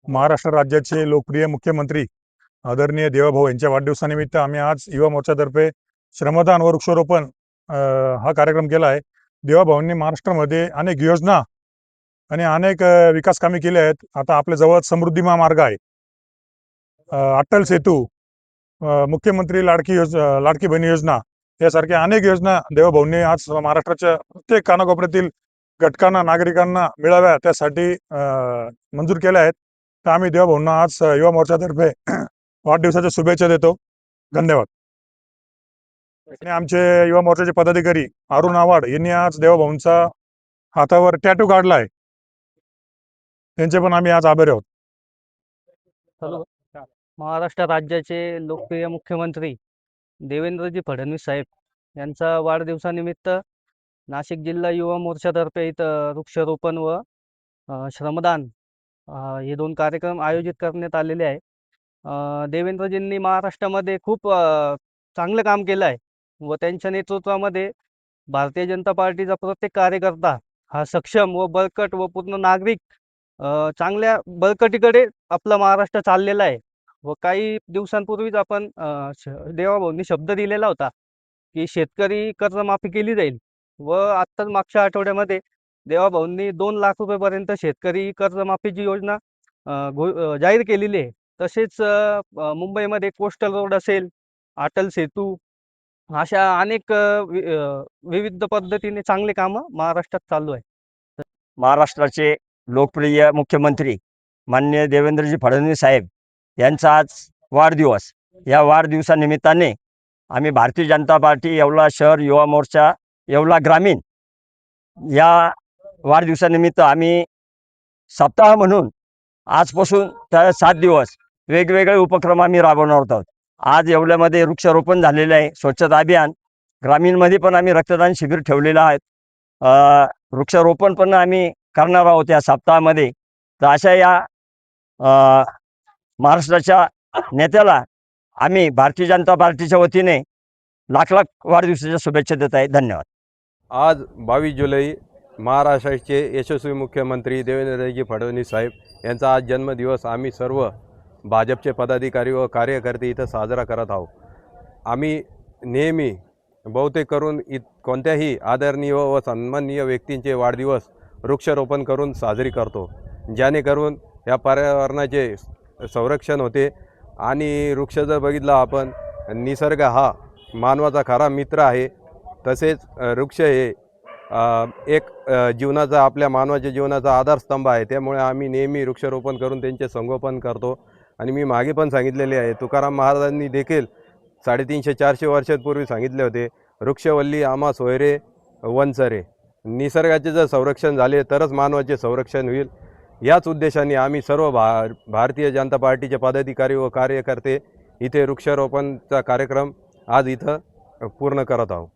महाराष्ट्र राज्याचे लोकप्रिय मुख्यमंत्री आदरणीय देवाभाऊ यांच्या वाढदिवसानिमित्त आम्ही आज युवा मोर्चातर्फे श्रमदान व वृक्षारोपण हा कार्यक्रम केला आहे. देवाभाऊंनी महाराष्ट्रामध्ये अनेक योजना आणि अनेक विकास कामे केली आहेत. आता आपल्या जवळ समृद्धी महामार्ग आहे, अटल सेतू, मुख्यमंत्री लाडकी बहीण योजना यासारख्या अनेक योजना देवाभाऊंनी आज महाराष्ट्राच्या प्रत्येक कानाकोपऱ्यातील घटकांना, नागरिकांना मिळाव्या त्यासाठी मंजूर केल्या आहेत. तर आम्ही देवाभाऊंना आज युवा मोर्चातर्फे वाढदिवसाच्या शुभेच्छा देतो. धन्यवाद. आणि आमचे युवा मोर्चाचे पदाधिकारी अरुण आव्हाड यांनी आज देवाभाऊंचा हातावर टॅटू काढला आहे. त्यांचे पण आम्ही आज आभारी आहोत. महाराष्ट्र राज्याचे लोकप्रिय मुख्यमंत्री देवेंद्रजी फडणवीस साहेब यांचा वाढदिवसानिमित्त नाशिक जिल्हा युवा मोर्चातर्फे इथं वृक्षारोपण व श्रमदान हे दोन कार्यक्रम आयोजित करण्यात आलेले आहे. देवेंद्रजींनी महाराष्ट्रामध्ये खूप चांगलं काम केलं आहे व त्यांच्या नेतृत्वामध्ये भारतीय जनता पार्टीचा प्रत्येक कार्यकर्ता हा सक्षम व बळकट व पूर्ण नागरिक चांगल्या बळकटीकडे आपला महाराष्ट्र चाललेला आहे. व काही दिवसांपूर्वीच आपण देवाभाऊंनी शब्द दिलेला होता की शेतकरी कर्जमाफी केली जाईल व आत्ताच मागच्या आठवड्यामध्ये देवाभाऊंनी 2 लाख रुपयेपर्यंत शेतकरी कर्जमाफीची योजना जाहीर केलेली आहे. तसेच मुंबईमध्ये कोस्टल रोड असेल, अटल सेतू अशा अनेक विविध पद्धतीने चांगले कामं महाराष्ट्रात चालू आहे. महाराष्ट्राचे लोकप्रिय मुख्यमंत्री माननीय देवेंद्रजी फडणवीस साहेब यांचा आज वाढदिवस. या वाढदिवसानिमित्ताने आम्ही भारतीय जनता पार्टी येवला शहर युवा मोर्चा येवला ग्रामीण या वाढदिवसानिमित्त आम्ही सप्ताह म्हणून आजपासून त्या 7 दिवस वेगवेगळे उपक्रम आम्ही राबवणार आहोत. आज येवल्यामध्ये वृक्षारोपण झालेले आहे, स्वच्छता अभियान. ग्रामीणमध्ये पण आम्ही रक्तदान शिबिर ठेवलेलं आहे. वृक्षारोपण पण आम्ही करणार आहोत या सप्ताहामध्ये. तर अशा या महाराष्ट्राच्या नेत्याला आम्ही भारतीय जनता पार्टीच्या वतीने लाख वाढदिवसाच्या शुभेच्छा देत आहे. धन्यवाद. आज 22 जुलै महाराष्ट्राचे यशस्वी मुख्यमंत्री देवेंद्रजी फडणवीस साहेब यांचा आज जन्मदिवस आम्ही सर्व भाजपचे पदाधिकारी व कार्यकर्ते इथं साजरा करत आहोत. आम्ही नेहमी बहुतेक करून कोणत्याही आदरणीय व सन्माननीय व्यक्तींचे वाढदिवस वृक्षारोपण करून साजरी करतो, जेणेकरून या पर्यावरणाचे संरक्षण होते. आणि वृक्ष जर बघितला आपण, निसर्ग हा मानवाचा खरा मित्र आहे. तसेच वृक्ष हे एक जीवनाचा, आपल्या मानवाच्या जीवनाचा आधारस्तंभ आहे. त्यामुळे आम्ही नेहमी वृक्षारोपण करून त्यांचे संगोपन करतो. आणि मी मागे पण सांगितलेले आहे, तुकाराम महाराजांनी देखील 350-400 वर्षांपूर्वी सांगितले होते, वृक्षवल्ली आम्हा सोयरे वनचरे. निसर्गाचे जर संरक्षण झाले तरच मानवाचे संरक्षण होईल. याच उद्देशाने आम्ही सर्व भारतीय जनता पार्टीचे पदाधिकारी व कार्यकर्ते इथे वृक्षारोपणचा कार्यक्रम आज इथं पूर्ण करत आहोत.